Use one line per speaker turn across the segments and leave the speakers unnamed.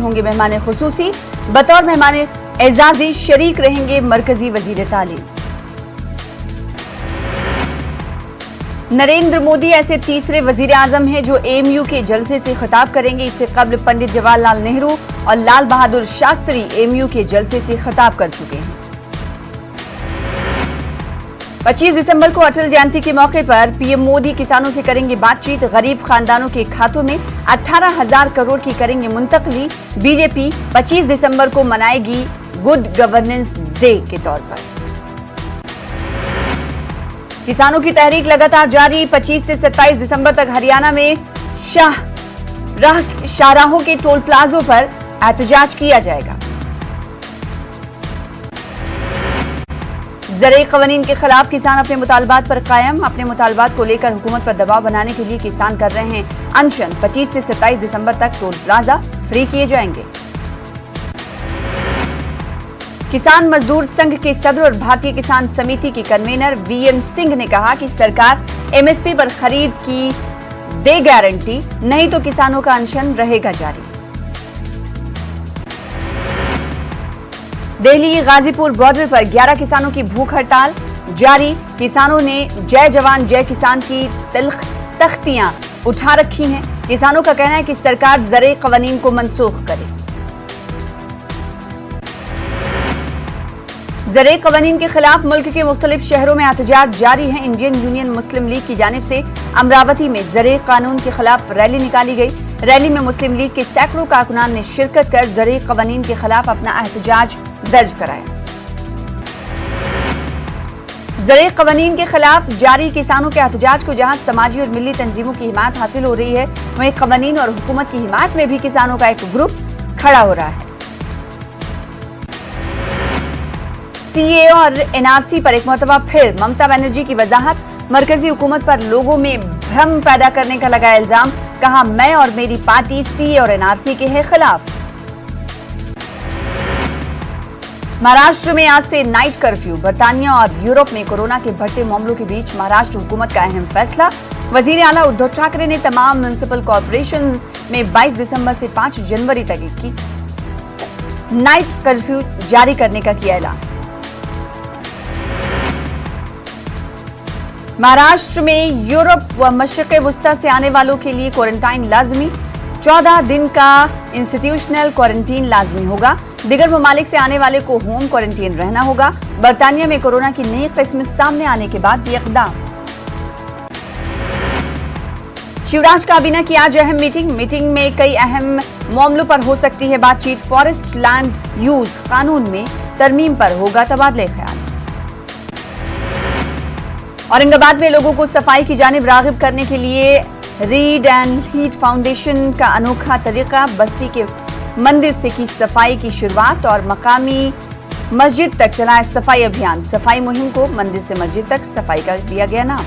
होंगे मेहमान खुसूसी। बतौर मेहमान एजाजी शरीक रहेंगे मरकजी वजीर तालीम। नरेंद्र मोदी ऐसे तीसरे वजीर आजम हैं जो एएमयू के जलसे से खिताब करेंगे। इससे कबल पंडित जवाहरलाल नेहरू और लाल बहादुर शास्त्री एएमयू के जलसे से खिताब कर चुके हैं। 25 दिसंबर को अटल जयंती के मौके पर पीएम मोदी किसानों से करेंगे बातचीत। गरीब खानदानों के खातों में 18,000 करोड़ की करेंगे मुंतकली। बीजेपी 25 दिसंबर को मनाएगी गुड गवर्नेंस डे के तौर पर। किसानों की तहरीक लगातार जारी। 25 से 27 दिसंबर तक हरियाणा में शाहराहों के टोल प्लाजों पर एहतजाज किया जाएगा। ज़राए क़वानीन के खिलाफ किसान अपने मुतालबात पर कायम। अपने मुतालबात को लेकर हुकूमत पर दबाव बनाने के लिए किसान कर रहे हैं अनशन। 25 से 27 दिसंबर तक टोल प्लाजा फ्री किए जाएंगे। किसान मजदूर संघ के सदर और भारतीय किसान समिति के कन्वीनर वीएम सिंह ने कहा कि सरकार एमएसपी पर खरीद की दे गारंटी, नहीं तो किसानों का अनशन रहेगा जारी। दिल्ली गाजीपुर बॉर्डर पर 11 किसानों की भूख हड़ताल जारी। किसानों ने जय जवान जय किसान की तख्तियां उठा रखी हैं। किसानों का कहना है कि सरकार ज़राए क़वानीन को मनसूख करे। ज़राए क़वानीन के खिलाफ मुल्क के मुख्तलिफ शहरों में एहतजाज जारी है। इंडियन यूनियन मुस्लिम लीग की जानिब से अमरावती में ज़राए कानून के खिलाफ रैली निकाली गई। रैली में मुस्लिम लीग के सैकड़ों कारकुनान ने शिरकत कर ज़राए क़वानीन के खिलाफ अपना एहतजाज दर्ज कराया। ज़राए क़वानीन के खिलाफ जारी किसानों के एहतजाज को जहां समाजी और मिली तंजीमों की हिमायत हासिल हो रही है, वहीं क़वानीन और हुकूमत की हिमायत में भी किसानों का एक ग्रुप खड़ा हो रहा है। सीए और एनआरसी पर एक मरतबा फिर ममता बनर्जी की वजाहत। मरकजी हुकूमत पर लोगों में भ्रम पैदा करने का लगाया इल्जाम। कहा, मैं और मेरी पार्टी सीए और एनआरसी के है खिलाफ। महाराष्ट्र में आज से नाइट कर्फ्यू। बरतानिया और यूरोप में कोरोना के बढ़ते मामलों के बीच महाराष्ट्र हुकूमत का अहम फैसला। वजीर आला उद्धव ठाकरे ने तमाम म्युनिसिपल कॉर्पोरेशंस में 22 दिसंबर से 5 जनवरी तक की नाइट कर्फ्यू जारी करने का किया ऐलान। महाराष्ट्र में यूरोप व मशरिक़ वुस्ता से आने वालों के लिए क्वारंटाइन लाजमी। 14 दिन का इंस्टीट्यूशनल क्वारंटीन लाजमी होगा। दिगर ममालिक से आने वाले को होम क्वारंटीन रहना होगा। बरतानिया में कोरोना की नई किस्म सामने आने के बाद ये इक़दाम। शिवराज काबीना की आज अहम मीटिंग में कई अहम मामलों पर हो सकती है बातचीत। फॉरेस्ट लैंड यूज कानून में तरमीम पर होगा तबादले ख्याल। औरंगाबाद में लोगों को सफाई की जानिब राग़िब करने के लिए रीड एंड हीट फाउंडेशन का अनोखा तरीका। बस्ती के मंदिर से की सफाई की शुरुआत और मकामी मस्जिद तक चलाया सफाई अभियान। सफाई मुहिम को मंदिर से मस्जिद तक सफाई का दिया गया नाम।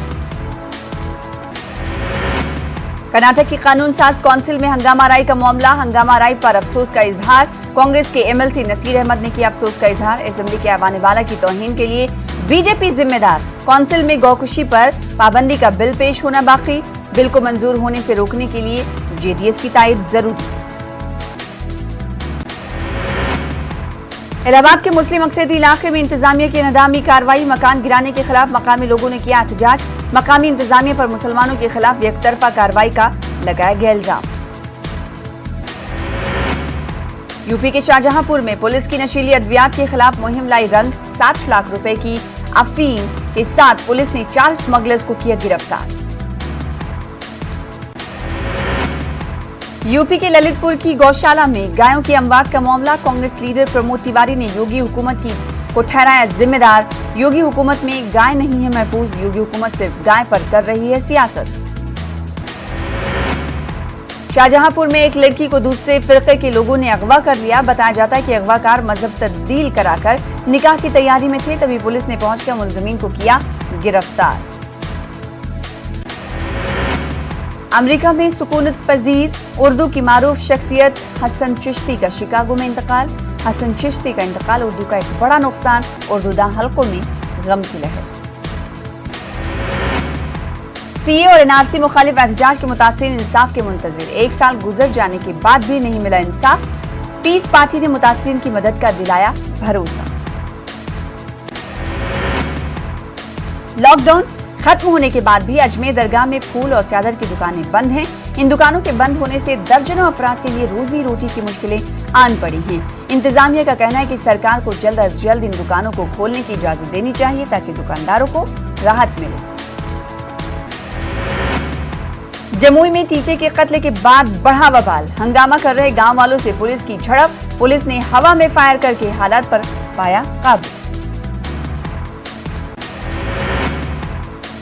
कर्नाटक की कानून साज काउंसिल में हंगामा राय का मामला। हंगामा राय पर अफसोस का इजहार। कांग्रेस के एमएलसी नसीर अहमद ने किया अफसोस का इजहार। असेंबली के आवाने वाला की तौहीन के लिए बीजेपी जिम्मेदार। काउंसिल में गौकुशी पर पाबंदी का बिल पेश होना बाकी। बिल को मंजूर होने से रोकने के लिए जेडीएस की तायद जरूरी। इलाहाबाद के मुस्लिम अक्सरियती इलाके में इंतजामिया की नदामी कार्रवाई। मकान गिराने के खिलाफ मकामी लोगों ने किया एहतजाज। मकामी इंतजामिया पर मुसलमानों के खिलाफ एकतरफा कार्रवाई का लगाया गया इल्जाम। यूपी के शाहजहांपुर में पुलिस की नशीली अद्वियात के खिलाफ मुहिम लाई रंग। 60 लाख रुपए की अफीम के साथ पुलिस ने 4 स्मगलर्स को किया गिरफ्तार। यूपी के ललितपुर की गौशाला में गायों की अमवात का मामला। कांग्रेस लीडर प्रमोद तिवारी ने योगी हुकूमत को ठहराया जिम्मेदार। योगी हुकूमत में गाय नहीं है महफूज। योगी हुकूमत सिर्फ गाय पर कर रही है सियासत। शाहजहांपुर में एक लड़की को दूसरे फिरके के लोगों ने अगवा कर लिया। बताया जाता है कि अगवाकार मजहब तब्दील कराकर निकाह की तैयारी में थे, तभी पुलिस ने पहुंचकर मुलजिमीन को किया गिरफ्तार। अमेरिका में सुकूनत पजीर उर्दू की मारूफ शख्सियत हसन चिश्ती का शिकागो में इंतकाल। हसन चिश्ती का इंतकाल उर्दू का एक बड़ा नुकसान। उर्दूदा हल्कों में गम की लहर। सीए और एनआरसी मुखालिफ एहतजाज के मुतासिरीन इंसाफ के मुंतजिर। 1 साल गुजर जाने के बाद भी नहीं मिला इंसाफ। पीस पार्टी ने मुतासिरीन की मदद का दिलाया भरोसा। लॉकडाउन खत्म होने के बाद भी अजमेर दरगाह में फूल और चादर की दुकानें बंद हैं। इन दुकानों के बंद होने से दर्जनों अफराद के लिए रोजी रोटी की मुश्किलें आन पड़ी हैं। इंतजामिया का कहना है कि सरकार को जल्द अज जल्द इन दुकानों को खोलने की इजाजत देनी चाहिए ताकि दुकानदारों को राहत मिले। जमुई में टीचर के कत्ल के बाद बढ़ा बवाल। हंगामा कर रहे गांव वालों से पुलिस की झड़प। पुलिस ने हवा में फायर करके हालात पर पाया काबू।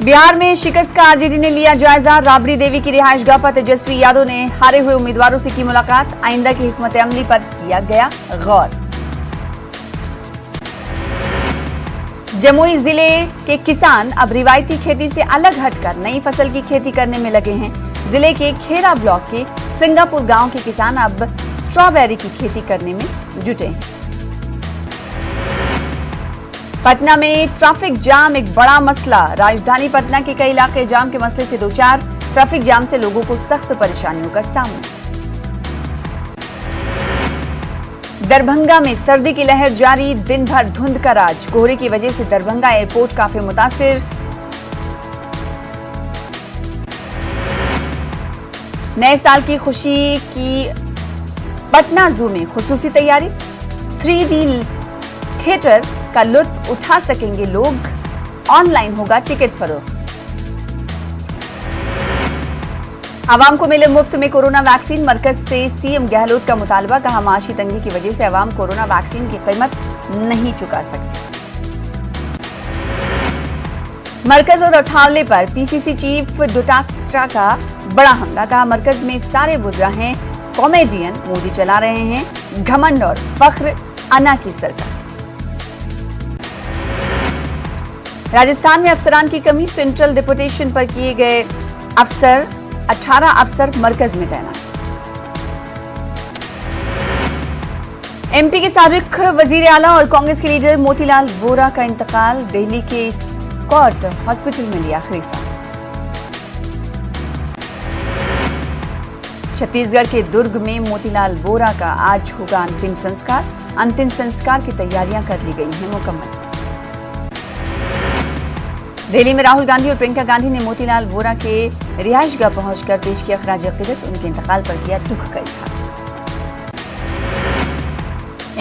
बिहार में शिकस्त का आरजेडी ने लिया जायजा। राबड़ी देवी की रिहायशगाह पर तेजस्वी यादव ने हारे हुए उम्मीदवारों से की मुलाकात। आइंदा की हिकमत अमली पर किया गया गौर। जमुई जिले के किसान अब रिवायती खेती से अलग हटकर नई फसल की खेती करने में लगे हैं। जिले के खेरा ब्लॉक के सिंगापुर गांव के किसान अब स्ट्रॉबेरी की खेती करने में जुटे हैं। पटना में ट्रैफिक जाम एक बड़ा मसला। राजधानी पटना के कई इलाके जाम के मसले से दो चार। ट्रैफिक जाम से लोगों को सख्त परेशानियों का सामना। दरभंगा में सर्दी की लहर जारी। दिन भर धुंध का राज। कोहरे की वजह से दरभंगा एयरपोर्ट काफी मुतासिर। नए साल की खुशी की पटना जू में खुसूसी तैयारी। 3D थिएटर का लुत्फ उठा सकेंगे लोग। ऑनलाइन होगा टिकट फरोख्त। आवाम को मिले मुफ्त में कोरोना वैक्सीन। मरकज से सीएम गहलोत का मुतालबा। कहा माशी तंगी की वजह से आवाम कोरोना वैक्सीन की कीमत नहीं चुका सकती। मरकज और अठावले पर पीसीसी चीफ डोटास्ट्रा का बड़ा हमला। कहा मरकज में सारे बुजरा हैं कॉमेडियन। मोदी चला रहे हैं घमंड और फख्र अना की सरकार। राजस्थान में अफसरान की कमी। सेंट्रल डिप्यूटेशन पर किए गए अफसर 18 अफसर मरकज में तैनात। एमपी के साबिक वजीर आला और कांग्रेस के लीडर मोतीलाल वोरा का इंतकाल। दिल्ली के स्कॉट हॉस्पिटल में लिया आखिरी सांस। छत्तीसगढ़ के दुर्ग में मोतीलाल वोरा का आज होगा अंतिम संस्कार। अंतिम संस्कार की तैयारियां कर ली गई हैं मुकम्मल। दिल्ली में राहुल गांधी और प्रियंका गांधी ने मोतीलाल वोरा के रिहायशगाह पहुंचकर पेश किया खराज अकीदत। उनके इंतकाल पर किया दुख का इजहार।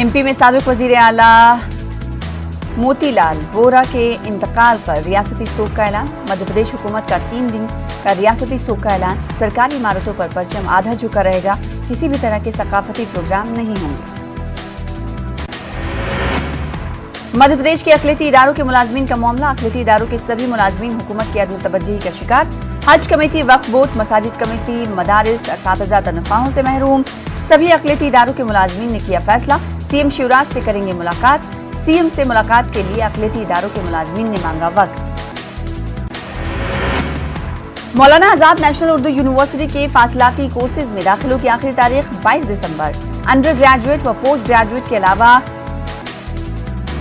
एमपी में साबिक वजीर आला मोतीलाल वोरा के इंतकाल पर रियासती शोक का ऐलान। मध्य प्रदेश हुकूमत का 3 दिन का रियासती शोक का ऐलान। सरकारी इमारतों पर परचम आधा झुका रहेगा। किसी भी तरह के सकाफती प्रोग्राम नहीं होंगे। मध्य प्रदेश के अक़लियती इदारों के मुलाजमीन का मामला। अक़लियती इदारों के सभी मुलाजमीन हुकूमत की अदम तवज्जुही का शिकार। हज कमेटी, वक्फ बोर्ड, मसाजिद कमेटी, मदारिस, असातिज़ा तनख्वाहों से महरूम। सभी अक़लियती इदारों के मुलाजमीन ने किया फैसला। सीएम शिवराज से करेंगे मुलाकात। सीएम से मुलाकात के लिए अक़लियती इदारों के मुलाजमीन ने मांगा वक्त। मौलाना आजाद नेशनल उर्दू यूनिवर्सिटी के फासलाती कोर्सेज में दाखिलों की आखिरी तारीख 22 दिसंबर। अंडर ग्रेजुएट व पोस्ट ग्रेजुएट के अलावा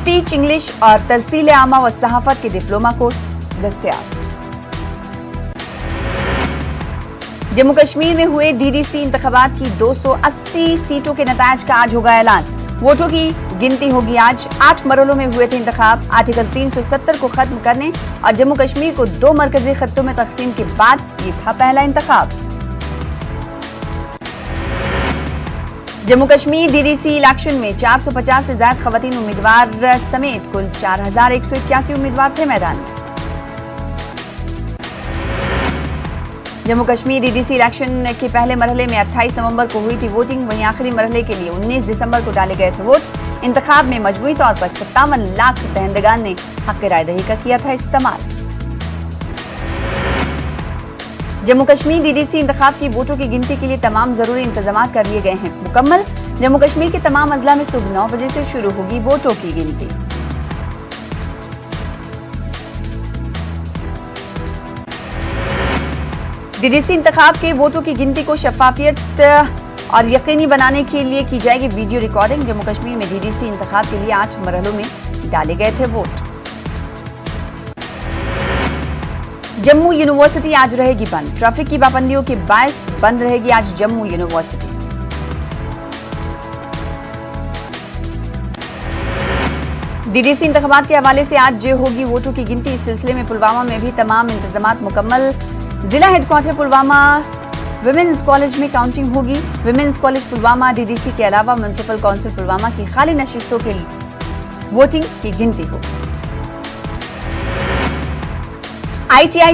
टीच इंग्लिश और तहसील आमा व सहाफत के डिप्लोमा कोर्स दस्तयाब। जम्मू कश्मीर में हुए डीडीसी इंतखाबात की 280 सीटों के नतायज का आज होगा ऐलान। वोटों की गिनती होगी आज। 8 मरहलों में हुए थे इंतखाब। आर्टिकल 370 को खत्म करने और जम्मू कश्मीर को 2 मरकजी खत्तों में तकसीम के बाद ये था पहला इंतखाब। जम्मू कश्मीर डीडीसी इलेक्शन में 450 से ज्यादा खवातीन उम्मीदवार समेत कुल 4181 उम्मीदवार थे मैदान में। जम्मू कश्मीर डीडीसी इलेक्शन के पहले मरहले में 28 नवंबर को हुई थी वोटिंग। वहीं आखिरी मरहले के लिए 19 दिसंबर को डाले गए थे वोट। इंतखाब में मजमूई तौर पर 57 लाख दहंदगान ने हक राय दही का किया था इस्तेमाल। जम्मू कश्मीर डीडीसी इंतखाब की वोटों की गिनती के लिए तमाम जरूरी इंतजाम कर लिए गए हैं मुकम्मल। जम्मू कश्मीर के तमाम अजला में सुबह 9 बजे से शुरू होगी वोटों की गिनती। डीडीसी इंतखाब के वोटों की गिनती को शफाफियत और यकीनी बनाने के लिए की जाएगी वीडियो रिकॉर्डिंग। जम्मू कश्मीर में डीडीसी इंतखाब के लिए 8 मरहलों में डाले गए थे वोट। जम्मू यूनिवर्सिटी आज रहेगी बंद। ट्रैफिक की पाबंदियों के बायस बंद रहेगी आज जम्मू यूनिवर्सिटी। डीडीसी इंतखाबात के हवाले से आज होगी वोटों की गिनती। इस सिलसिले में पुलवामा में भी तमाम इंतजामात मुकम्मल। जिला हेडक्वार्टर पुलवामा विमेंस कॉलेज में काउंटिंग होगी। विमेंस कॉलेज पुलवामा डीडीसी के अलावा म्युनिसिपल काउंसिल पुलवामा की खाली नशिस्तों के लिए वोटिंग की गिनती होगी। ITI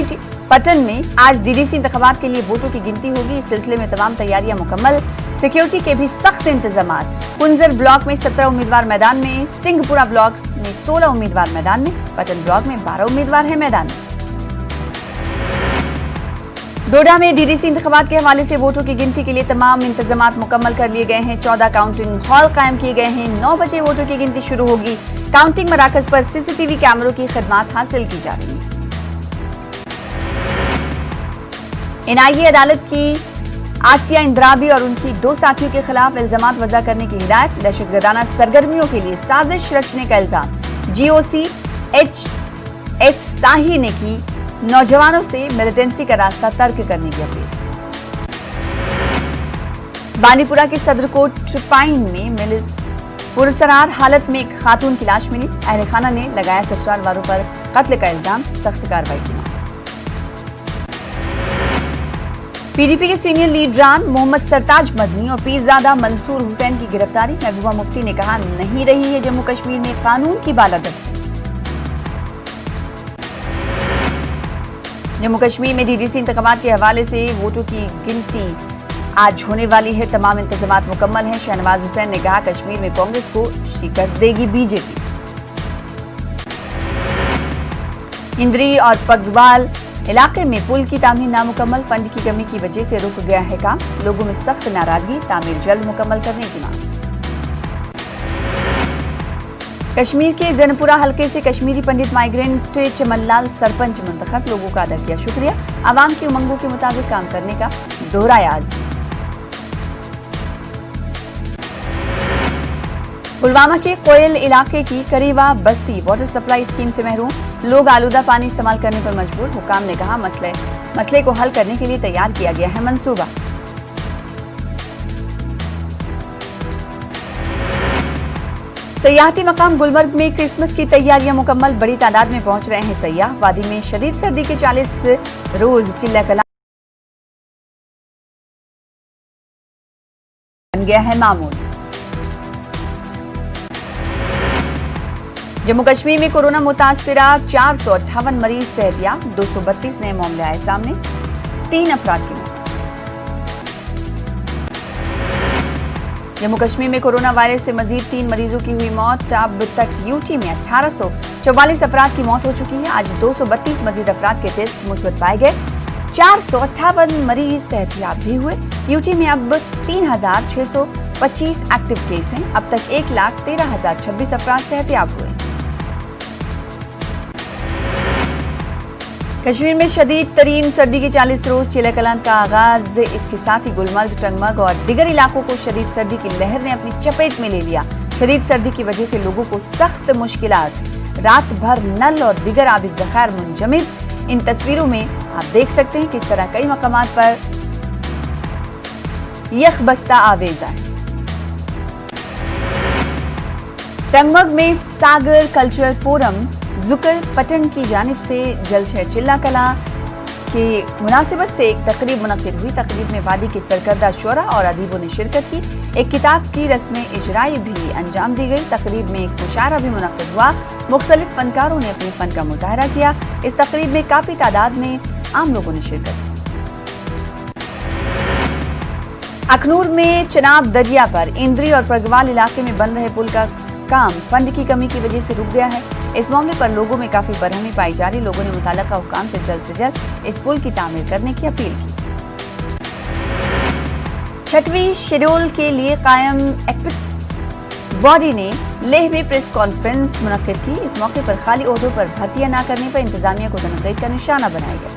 पटन में आज डीडीसी इंतखाबात के लिए वोटों की गिनती होगी। इस सिलसिले में तमाम तैयारियां मुकम्मल। सिक्योरिटी के भी सख्त इंतजामात। कुंजर ब्लॉक में 17 उम्मीदवार मैदान में, सिंहपुरा ब्लॉक में 16 उम्मीदवार मैदान में, पटन ब्लॉक में 12 उम्मीदवार हैं मैदान में। डोडा में डीडीसी इंतखाबात के हवाले से वोटों की गिनती के लिए तमाम इंतजामात मुकम्मल कर लिए गए हैं। 14 काउंटिंग हॉल कायम किए गए हैं। 9 बजे वोटों की गिनती शुरू होगी। काउंटिंग मराकज पर CCTV कैमरों की खिदमत हासिल की जा रही है। NIA अदालत की आसिया इंद्राबी और उनकी 2 साथियों के खिलाफ इल्जामात वज़ा करने की हिदायत। दहशतगर्दाना सरगर्मियों के लिए साजिश रचने का इल्जाम। GOC HS शाही ने की नौजवानों से मिलिटेंसी का रास्ता तर्क करने की अपील। बानीपुरा के सदरकोट पाइन में पुरसरार हालत में एक खातून की लाश मिली। अहले खाना ने लगाया ससुराल वालों पर कत्ल का इल्जाम। सख्त कार्रवाई की मांग। PDP के सीनियर लीडरान मोहम्मद सरताज मदनी और पीरजादा मंसूर हुसैन की गिरफ्तारी। महबूबा मुफ्ती ने कहा, नहीं रही है जम्मू कश्मीर में कानून की बालादस्ती। जम्मू कश्मीर में डीडीसी इंतखाबात के हवाले से वोटों की गिनती आज होने वाली है। तमाम इंतजामात मुकम्मल हैं। शहनवाज हुसैन ने कहा, कश्मीर में कांग्रेस को शिकस्त देगी बीजेपी। इंद्री और पगवाल इलाके में पुल की तामीर नामुकम्मल। फंड की कमी की वजह से रुक गया है काम। लोगों में सख्त नाराजगी। तामीर जल्द मुकम्मल करने की मांग। कश्मीर के जैनपुरा हलके से कश्मीरी पंडित माइग्रेंट चमनलाल सरपंच मुंतखब। लोगों का अदा किया शुक्रिया। आवाम की उमंगों के मुताबिक काम करने का दोहराया आज़म। पुलवामा के कोयल इलाके की करीबा बस्ती वाटर सप्लाई स्कीम से महरूम। लोग आलूदा पानी इस्तेमाल करने पर मजबूर। हुकाम ने कहा, मसले को हल करने के लिए तैयार किया गया है मंसूबा। सयाहती मकाम गुलमर्ग में क्रिसमस की तैयारियां मुकम्मल। बड़ी तादाद में पहुंच रहे हैं सयाह। वादी में शदीद सर्दी के 40 रोज चिल्ला कलाम बन गया है मामूल। जम्मू कश्मीर में कोरोना मुतासिरा 458 मरीज सेहतियाब। 232 नए मामले आए सामने। 3 अफराद की मौत। जम्मू कश्मीर में कोरोना वायरस से मजीद 3 मरीजों की हुई मौत। अब तक यूटी में 1844 अफराद की मौत हो चुकी है। आज 232 मजीद अफराद के टेस्ट मुस्बत पाए गए। 458 मरीज सेहतियाब भी हुए। यूटी में अब 3625 एक्टिव केस हैं। अब तक 1,13,026 अफराद सेहतियाब हुए। कश्मीर में शदीद तरीन सर्दी के 40 रोज चिल्ला कलाम का आगाज। इसके साथ ही गुलमर्ग, टंगमर्ग और दिगर इलाकों को शदीद सर्दी की लहर ने अपनी चपेट में ले लिया। शदीद सर्दी की वजह से लोगों को सख्त मुश्किलात। रात भर नल और दिगर आबी ज़खायर मुंजमिद। इन तस्वीरों में आप देख सकते हैं किस तरह कई मकामात पर यखबस्ता आवेजा है। टंगमर्ग में सागर कल्चरल फोरम जुकर पटन की जानिब से जलशय चिल्ला कला के मुनासिबत से एक तकरीब मुनक्किद हुई। तकरीब में वादी के सरकर्दा शुरा और अदीबों ने शिरकत की। एक किताब की रस्म इजराई भी अंजाम दी गई। तकरीब में एक मुशायरा भी मुनक्किद हुआ। मुख्तलिफ फनकारों ने अपने फन का मुजाहरा किया। इस तकरीब में काफी तादाद में आम लोगों ने शिरकत की। अखनूर में चनाब दरिया पर इंद्री और परगवाल इलाके में बन रहे पुल का काम फंड की कमी की वजह से रुक गया है। इस मामले पर लोगों में काफी बरहमी पाई जा रही। लोगों ने मुताल्लिका हुकाम से जल्द इस पुल की तामीर करने की अपील की। 6वीं शेड्यूल के लिए कायम एपिक्स बॉडी ने लेह में प्रेस कॉन्फ्रेंस मुनक्किद की। इस मौके पर खाली ओहदों पर भर्तियां न करने पर इंतजामिया को तनकीद का निशाना बनाया गया।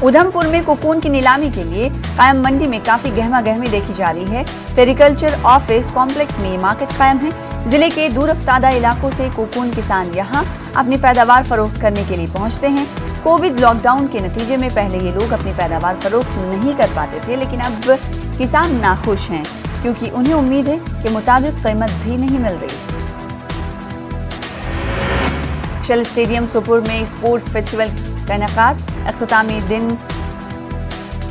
उधमपुर में कोकून की नीलामी के लिए कायम मंडी में काफी गहमा गहमी देखी जा रही है। सेरिकल्चर ऑफिस कॉम्प्लेक्स में ये मार्केट कायम है। जिले के दूर अफ्तादा इलाकों से कोकून किसान यहाँ अपनी पैदावार फरोख्त करने के लिए पहुँचते हैं। कोविड लॉकडाउन के नतीजे में पहले ये लोग अपनी पैदावार फरोख्त नहीं कर पाते थे, लेकिन अब किसान नाखुश हैं क्योंकि उन्हें उम्मीद है कि मुताबिक कीमत भी नहीं मिल रही। शेल स्टेडियम सोपुर में स्पोर्ट्स फेस्टिवल का इनेकाद, इख्तितामी दिन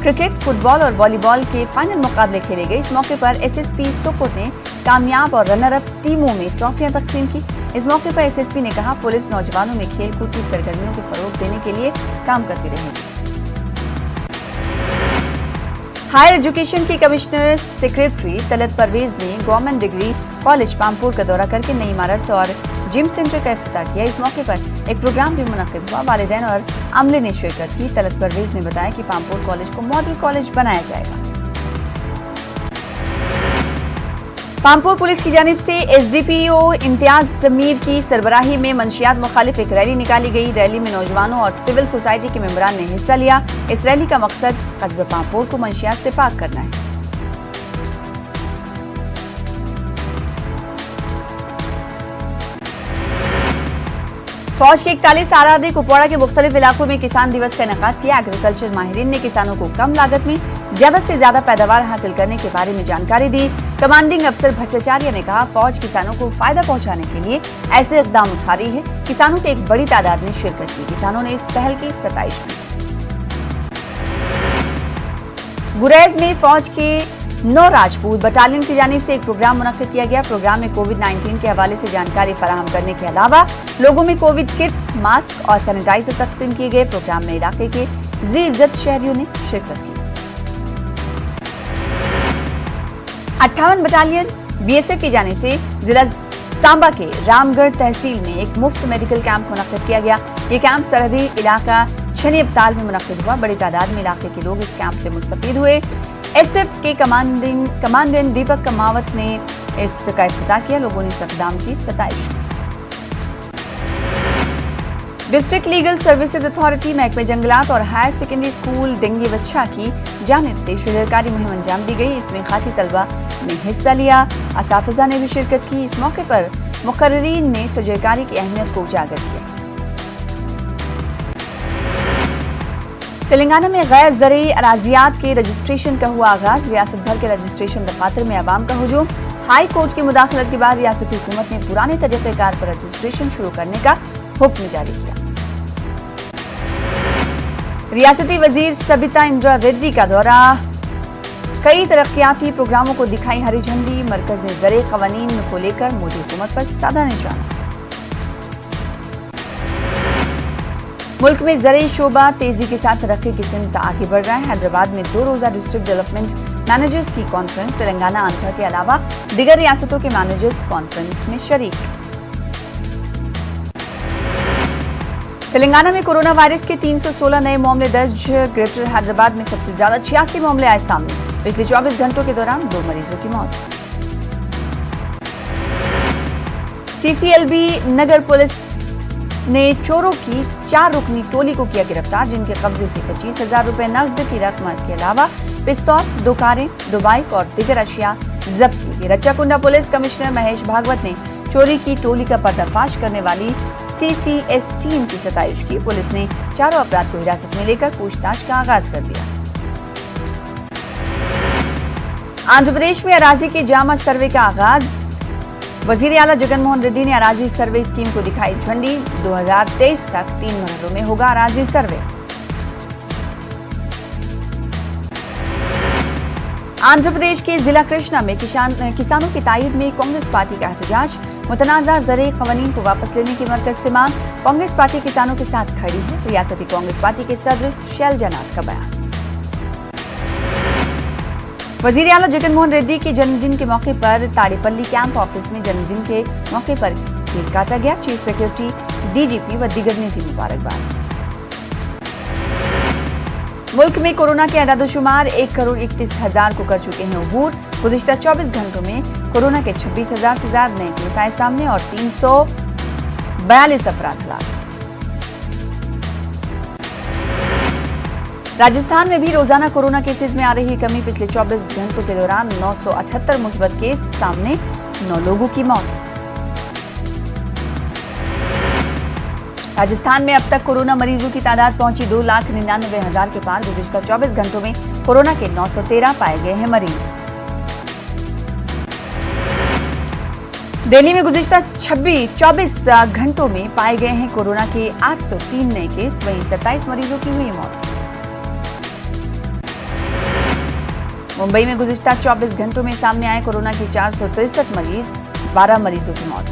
क्रिकेट, फुटबॉल और वॉलीबॉल के फाइनल मुकाबले खेले गए। इस मौके पर एसएसपी सोपुर ने कामयाब और रनर अप टीमों में ट्रॉफियां तकसीम की। इस मौके पर एसएसपी ने कहा, पुलिस नौजवानों में खेलकूद की सरगर्मियों को फरोग देने के लिए काम करती रहेगी। हायर एजुकेशन के कमिश्नर सेक्रेटरी तलत परवेज ने गवर्नमेंट डिग्री कॉलेज पामपुर का दौरा करके नई इमारत और जिम सेंटर का इफ्तिताह किया। इस मौके पर एक प्रोग्राम भी मुनक्किद हुआ। वालिदैन और अमले ने शिरकत की। तलत परवेज ने बताया कि पामपुर कॉलेज को मॉडल कॉलेज बनाया जाएगा। पामपुर पुलिस की जानिब से एसडीपीओ इम्तियाज जमीर की सरबराही में मंशियात मुखालिफ एक रैली निकाली गई। रैली में नौजवानों और सिविल सोसाइटी के मेंबरान ने हिस्सा लिया। इस रैली का मकसद कस्बे पामपुर को मंशियात से पाक करना है। फौज के 41 आराधी कुपवाड़ा के मुख्तलिफ इलाकों में किसान दिवस का इनेकाद किया। एग्रीकल्चर माहिरीन ने किसानों को कम लागत में ज्यादा से ज्यादा पैदावार हासिल करने के बारे में जानकारी दी। कमांडिंग अफसर भट्टाचार्य ने कहा, फौज किसानों को फायदा पहुंचाने के लिए ऐसे इकदाम उठा रही है। किसानों की एक बड़ी तादाद ने शिरकत की। किसानों ने इस पहल की सताइश की। गुरेज में फौज के 9 राजपूत बटालियन की जानिब से एक प्रोग्राम मुनक्किद किया गया। प्रोग्राम में कोविड-19 के हवाले से जानकारी फराहम करने के अलावा लोगों में कोविड किट्स, मास्क और सैनिटाइजर तकसीम किए गए। प्रोग्राम में इलाके के जी इज्जत शहरियों ने शिरकत की। 58 बटालियन बीएसएफ की जानिब से जिला सांबा के रामगढ़ तहसील में एक मुफ्त मेडिकल कैंप मुनक्किद किया गया। ये कैंप सरहदी इलाका छनी अब्ताल में मुनक्किद हुआ। बड़ी तादाद में इलाके के लोग इस कैंप से मुस्तफीद हुए। एसएफ के कमांडेंट दीपक कमावत ने इसका इफ्तिताह किया। लोगों ने इस इक़दाम की सताइश की। डिस्ट्रिक्ट लीगल सर्विसेज अथॉरिटी, महकमे जंगलात और हायर सेकेंडरी स्कूल डेंगी बच्छा की जानिब से शुजरकारी मुहिम अंजाम दी गई। इसमें खासी तलबा ने हिस्सा लिया। असातिज़ा ने भी शिरकत की। इस मौके पर मुकर्रीरीन ने शुजरकारी की अहमियत को उजागर किया। तेलंगाना में गैर ज़रूरी अराजियात के रजिस्ट्रेशन का हुआ आगाज। रियासत भर के रजिस्ट्रेशन दफातर में अवाम का हुजूम। हाई कोर्ट की मुदाखलत के बाद रियासती हुकूमत ने पुराने तरीक़ेकार पर रजिस्ट्रेशन शुरू करने का हुक्म जारी किया। रियासती वजीर सबिता इंदिरा रेड्डी का दौरा, कई तरक्याती प्रोग्रामों को दिखाई हरी झंडी। मरकज ने ज़रूरी क़वानीन को लेकर मोदी हुकूमत पर साधा निशाना। मुल्क में ज़रूरी शोबा तेजी के साथ तरक्की की सिमत आगे बढ़ रहा है। हैदराबाद में 2 रोज़ा डिस्ट्रिक्ट डेवलपमेंट मैनेजर्स की कॉन्फ्रेंस, तेलंगाना, आंध्र के अलावा दीगर रियासतों के मैनेजर्स कॉन्फ्रेंस में शरीक। तेलंगाना में कोरोना वायरस के 316 नए मामले दर्ज। ग्रेटर हैदराबाद में सबसे ज्यादा 86 मामले आए सामने। पिछले 24 घंटों के दौरान 2 मरीजों की मौत। सीसीएलबी नगर पुलिस ने चोरों की 4 रुकनी टोली को किया गिरफ्तार, जिनके कब्जे से 25,000 रुपए नकद की रकम के अलावा पिस्तौल, 2 कारें, 2 बाइक और दीगर अशिया जब्त की गई। रच्चाकुंडा पुलिस कमिश्नर महेश भागवत ने चोरी की टोली का पर्दाफाश करने वाली सीसीएस टीम की सताइश की। पुलिस ने चारों अपराध को हिरासत में लेकर पूछताछ का आगाज कर दिया। आंध्र प्रदेश में अराजी के जामा सर्वे का आगाज। वजीर आला जगन मोहन रेड्डी ने अराजी सर्वे स्कीम को दिखाई झंडी। 2023 तक 3 मरहलों में होगा अराजी सर्वे। आंध्र प्रदेश के जिला कृष्णा में किसानों की तायद में कांग्रेस पार्टी का एहतजाज। मुतनाज़ा ज़रूरी क़वानीन को वापस लेने की मरकज से मांग। कांग्रेस पार्टी किसानों के साथ खड़ी है। रियासती कांग्रेस पार्टी के सदर शैलजा नाथ का बयान। वजीर आला जगन मोहन रेड्डी के जन्मदिन के मौके पर ताड़ेपल्ली कैंप ऑफिस में जन्मदिन के मौके पर केक काटा गया। चीफ सेक्रेटरी, डीजीपी व दीगर ने दी मुबारकबाद। मुल्क में कोरोना के अदाद-ओ-शुमार 1,31,000 को कर चुके हैं अबूर। गुज़िश्ता 24 घंटों में कोरोना के 26,000 से ज्यादा नए केस आए सामने और 342 अफराद हलाक। राजस्थान में भी रोजाना कोरोना केसेस में आ रही कमी। पिछले 24 घंटों के दौरान 978 मुस्बत केस सामने, 9 लोगों की मौत। राजस्थान में अब तक कोरोना मरीजों की तादाद पहुंची 2,99,000 के पार। गुज़िश्ता 24 घंटों में कोरोना के 913 पाए गए हैं मरीज। दिल्ली में गुज़िश्ता 24 घंटों में पाए गए हैं कोरोना के 803 नए केस, वहीं 27 मरीजों की हुई मौत। मुंबई में गुज़िश्ता 24 घंटों में सामने आए कोरोना के 463 मरीज, 12 मरीजों की मौत।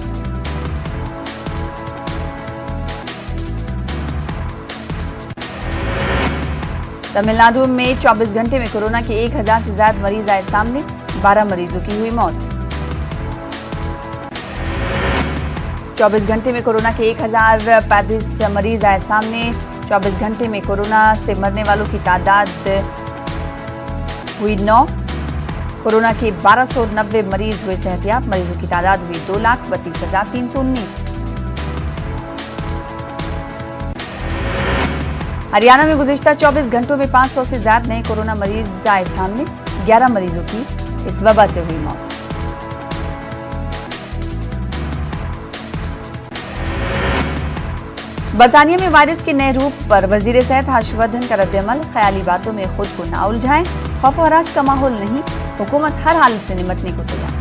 तमिलनाडु में 24 घंटे में कोरोना के 1000 से ज्यादा मरीज आए सामने, 12 मरीजों की हुई मौत। 24 घंटे में कोरोना के 1035 मरीज आए सामने, 24 घंटे में कोरोना से मरने वालों की तादाद हुई 9। कोरोना के 1290 मरीज हुए सेहतियाब, मरीजों की तादाद हुई 2,32,319। हरियाणा में गुज़िश्ता 24 घंटों में 500 से ज्यादा नए कोरोना मरीज आए सामने, 11 मरीजों की इस वबा से हुई मौत। बरतानिया में वायरस के नए रूप पर वजीर सेहत हर्षवर्धन का रद्द-ए-अमल, ख्याली बातों में खुद को ना उलझाएं, खौफ और हरास का माहौल नहीं, हुकूमत हर हालत से निपटने को तैयार।